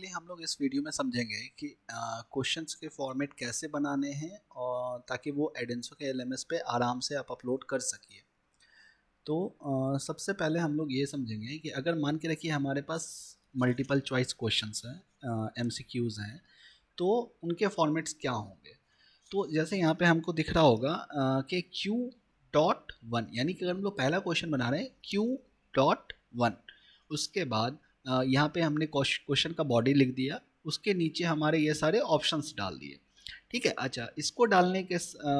Basically हम लोग इस वीडियो में समझेंगे कि क्वेश्चंस के फॉर्मेट कैसे बनाने हैं और ताकि वो एडेंसो के एलएमएस पे आराम से आप अपलोड कर सकिए। तो सबसे पहले हम लोग ये समझेंगे कि अगर मान के रखिए हमारे पास मल्टीपल चॉइस क्वेश्चंस हैं, एमसीक्यूज़ हैं, तो उनके फॉर्मेट्स क्या होंगे। तो जैसे यहाँ पे हमको दिख रहा होगा कि Q.1 यानी कि अगर हम लोग पहला क्वेश्चन बना रहे हैं Q.1, उसके बाद यहाँ पे हमने क्वेश्चन का बॉडी लिख दिया, उसके नीचे हमारे ये सारे ऑप्शंस डाल दिए। ठीक है। अच्छा, इसको डालने के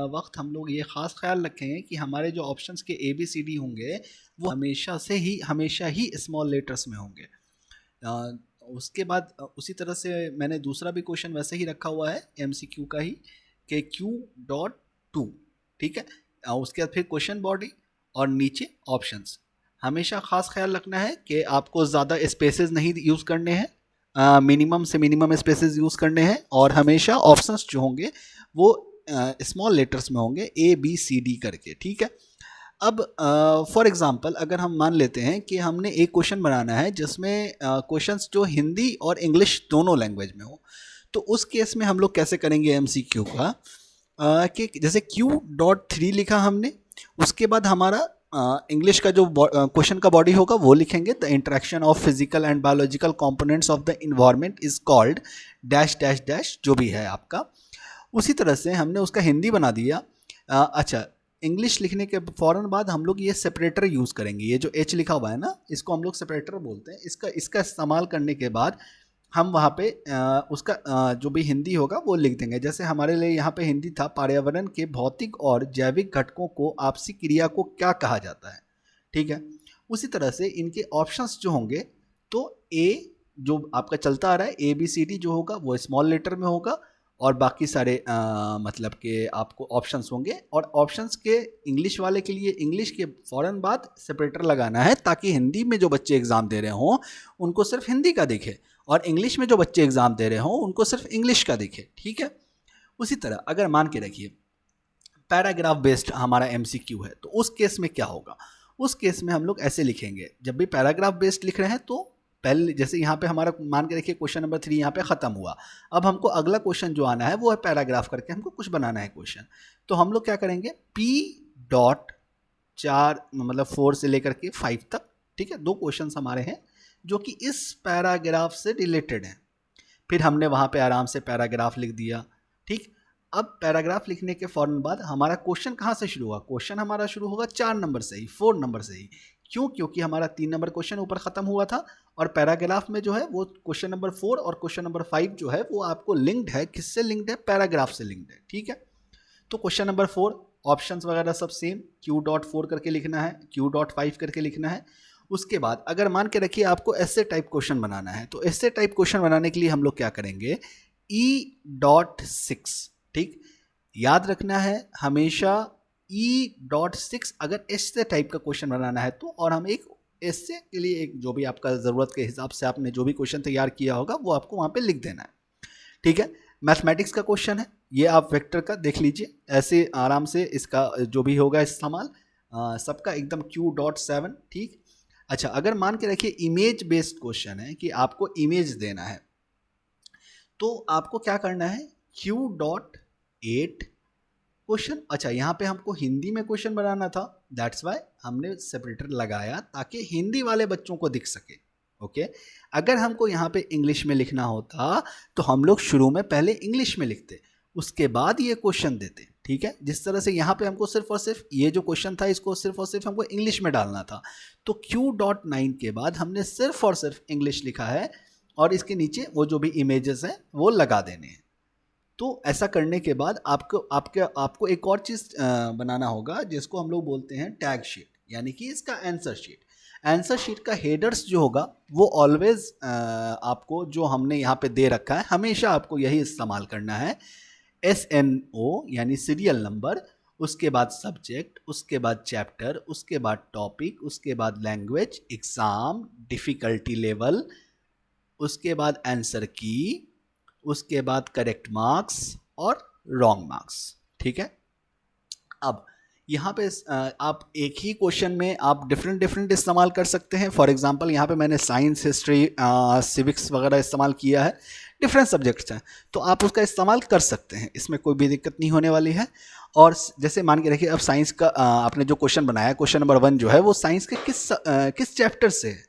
वक्त हम लोग ये ख़ास ख्याल रखेंगे कि हमारे जो ऑप्शंस के ABCD होंगे वो हमेशा ही स्मॉल लेटर्स में होंगे। उसके बाद उसी तरह से मैंने दूसरा भी क्वेश्चन वैसे ही रखा हुआ है MCQ का ही कि Q.2। ठीक है। उसके बाद फिर क्वेश्चन बॉडी और नीचे ऑप्शंस। हमेशा ख़ास ख्याल रखना है कि आपको ज़्यादा स्पेसेस नहीं यूज़ करने हैं, मिनिमम से मिनिमम स्पेसेस यूज़ करने हैं, और हमेशा ऑप्शंस जो होंगे वो स्मॉल लेटर्स में होंगे ABCD करके। ठीक है। अब फॉर एग्जांपल अगर हम मान लेते हैं कि हमने एक क्वेश्चन बनाना है जिसमें क्वेश्चंस जो हिंदी और इंग्लिश दोनों लैंग्वेज में हो, तो उस केस में हम लोग कैसे करेंगे MCQ का कि जैसे Q.3 लिखा हमने, उसके बाद हमारा इंग्लिश का जो क्वेश्चन का बॉडी होगा वो लिखेंगे, the interaction of physical and biological components of the environment is called dash dash dash, जो भी है आपका। उसी तरह से हमने उसका हिंदी बना दिया। अच्छा, इंग्लिश लिखने के फ़ौरन बाद हम लोग ये सेपरेटर यूज़ करेंगे, ये जो H लिखा हुआ है ना, इसको हम लोग सेपरेटर बोलते हैं। इसका इस्तेमाल करने के बाद हम वहाँ पे उसका जो भी हिंदी होगा वो लिख देंगे। जैसे हमारे लिए यहाँ पे हिंदी था, पर्यावरण के भौतिक और जैविक घटकों को आपसी क्रिया को क्या कहा जाता है। ठीक है। उसी तरह से इनके ऑप्शंस जो होंगे, तो A जो आपका चलता आ रहा है ABCD जो होगा वो स्मॉल लेटर में होगा, और बाकी सारे मतलब के आपको ऑप्शंस होंगे। और ऑप्शंस के इंग्लिश वाले के लिए इंग्लिश के फ़ौरन बाद सेपरेटर लगाना है, ताकि हिंदी में जो बच्चे एग्ज़ाम दे रहे हों उनको सिर्फ हिंदी का दिखे, और इंग्लिश में जो बच्चे एग्ज़ाम दे रहे हों उनको सिर्फ इंग्लिश का दिखे। ठीक है। उसी तरह अगर मान के रखिए पैराग्राफ बेस्ड हमारा MCQ है, तो उस केस में क्या होगा। उस केस में हम लोग ऐसे लिखेंगे, जब भी पैराग्राफ बेस्ड लिख रहे हैं तो पहले जैसे यहाँ पे हमारा मान के रखिए क्वेश्चन नंबर 3 यहाँ पे ख़त्म हुआ। अब हमको अगला क्वेश्चन जो आना है वो है पैराग्राफ करके हमको कुछ बनाना है क्वेश्चन। तो हम लोग क्या करेंगे, P.4 मतलब 4 से लेकर के 5 तक। ठीक है। दो क्वेश्चन हमारे हैं जो कि इस पैराग्राफ से रिलेटेड हैं। फिर हमने वहाँ पे आराम से पैराग्राफ लिख दिया। ठीक। अब पैराग्राफ लिखने के फ़ौरन बाद हमारा क्वेश्चन कहाँ से शुरू हुआ, क्वेश्चन हमारा शुरू होगा 4 नंबर से ही, 4 नंबर से ही। क्यों? क्योंकि हमारा 3 नंबर क्वेश्चन ऊपर ख़त्म हुआ था, और पैराग्राफ में जो है वो क्वेश्चन नंबर 4 और क्वेश्चन नंबर 5 जो है वो आपको लिंक्ड है, किससे लिंक्ड है, पैराग्राफ से लिंक्ड है। ठीक है। तो क्वेश्चन नंबर 4 ऑप्शंस वगैरह सब सेम, Q.4 करके लिखना है, Q.5 करके लिखना है। उसके बाद अगर मान के रखिए आपको ऐसे टाइप क्वेश्चन बनाना है, तो ऐसे टाइप क्वेश्चन बनाने के लिए हम लोग क्या करेंगे, E.6। ठीक। याद रखना है हमेशा E.6 अगर ऐसे टाइप का क्वेश्चन बनाना है तो, और हम एक ऐसे के लिए एक जो भी आपका ज़रूरत के हिसाब से आपने जो भी क्वेश्चन तैयार किया होगा वो आपको वहाँ पे लिख देना है। ठीक है। मैथमेटिक्स का क्वेश्चन है, ये आप वेक्टर का देख लीजिए, ऐसे आराम से इसका जो भी होगा इस्तेमाल सबका एकदम Q.7। ठीक। अच्छा, अगर मान के रखिए इमेज बेस्ड क्वेश्चन है कि आपको इमेज देना है, तो आपको क्या करना है, Q.8 क्वेश्चन। अच्छा, यहाँ पे हमको हिंदी में क्वेश्चन बनाना था, दैट्स वाई हमने सेपरेटर लगाया ताकि हिंदी वाले बच्चों को दिख सके। ओके। अगर हमको यहाँ पे इंग्लिश में लिखना होता तो हम लोग शुरू में पहले इंग्लिश में लिखते, उसके बाद ये क्वेश्चन देते। ठीक है। जिस तरह से यहाँ पे हमको सिर्फ और सिर्फ ये जो क्वेश्चन था इसको सिर्फ और सिर्फ हमको इंग्लिश में डालना था, तो Q.9 के बाद हमने सिर्फ और सिर्फ इंग्लिश लिखा है, और इसके नीचे वो जो भी इमेजेस हैं वो लगा देने हैं। तो ऐसा करने के बाद आपको एक और चीज़ बनाना होगा जिसको हम लोग बोलते हैं टैग शीट, यानी कि इसका आंसर शीट। आंसर शीट का हेडर्स जो होगा वो ऑलवेज आपको जो हमने यहाँ पे दे रखा है हमेशा आपको यही इस्तेमाल करना है, SNO यानी सीरियल नंबर, उसके बाद सब्जेक्ट, उसके बाद चैप्टर, उसके बाद टॉपिक, उसके बाद लैंग्वेज, एग्ज़ाम, डिफ़िकल्टी लेवल, उसके बाद आंसर की, उसके बाद करेक्ट मार्क्स और रॉन्ग मार्क्स। ठीक है। अब यहाँ पे आप एक ही क्वेश्चन में आप डिफरेंट डिफरेंट इस्तेमाल कर सकते हैं। फॉर एग्जांपल यहाँ पे मैंने साइंस, हिस्ट्री, सिविक्स वगैरह इस्तेमाल किया है, डिफरेंट सब्जेक्ट्स हैं, तो आप उसका इस्तेमाल कर सकते हैं, इसमें कोई भी दिक्कत नहीं होने वाली है। और जैसे मान के रखिए अब साइंस का आपने जो क्वेश्चन बनाया, क्वेश्चन नंबर 1 जो है वो साइंस के किस चैप्टर से है,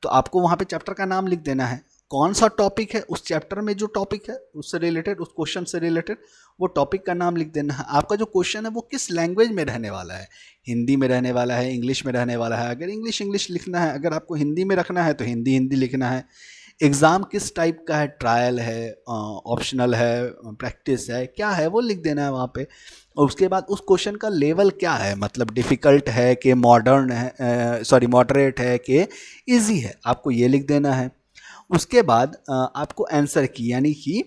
तो आपको वहाँ पे चैप्टर का नाम लिख देना है, कौन सा टॉपिक है उस चैप्टर में, जो टॉपिक है उससे रिलेटेड, उस क्वेश्चन से रिलेटेड वो टॉपिक का नाम लिख देना है। आपका जो क्वेश्चन है वो किस लैंग्वेज में रहने वाला है, हिंदी में रहने वाला है, इंग्लिश में रहने वाला है, अगर इंग्लिश लिखना है, अगर आपको हिंदी में रखना है तो हिंदी लिखना है। एग्ज़ाम किस टाइप का है, ट्रायल है, ऑप्शनल है, प्रैक्टिस है, क्या है वो लिख देना है वहाँ पे। और उसके बाद उस क्वेश्चन का लेवल क्या है, मतलब डिफ़िकल्ट है कि मॉडर्न है, सॉरी मॉडरेट है कि इजी है, आपको ये लिख देना है। उसके बाद आपको आंसर की, यानी कि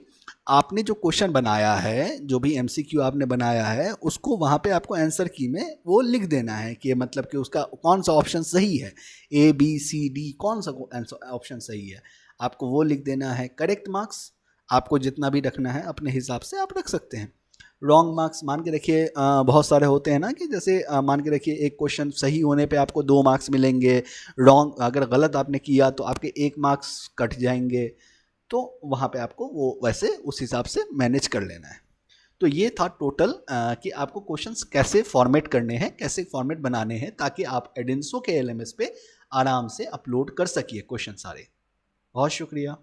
आपने जो क्वेश्चन बनाया है, जो भी एमसीक्यू आपने बनाया है, उसको वहाँ पे आपको आंसर की में वो लिख देना है कि मतलब कि उसका कौन सा ऑप्शन सही है, ए बी सी डी, कौन सा ऑप्शन सही है, आपको वो लिख देना है। करेक्ट मार्क्स आपको जितना भी रखना है अपने हिसाब से आप रख सकते हैं। रॉन्ग मार्क्स मान के रखिए बहुत सारे होते हैं ना, कि जैसे मान के रखिए एक क्वेश्चन सही होने पे आपको 2 मार्क्स मिलेंगे, रॉन्ग अगर गलत आपने किया तो आपके 1 मार्क्स कट जाएंगे, तो वहाँ पे आपको वो वैसे उस हिसाब से मैनेज कर लेना है। तो ये था टोटल कि आपको क्वेश्चंस कैसे फॉर्मेट करने हैं, कैसे फॉर्मेट बनाने हैं, ताकि आप एडेंसो के एलएमएस पे आराम से अपलोड कर सकिए क्वेश्चन सारे। बहुत शुक्रिया।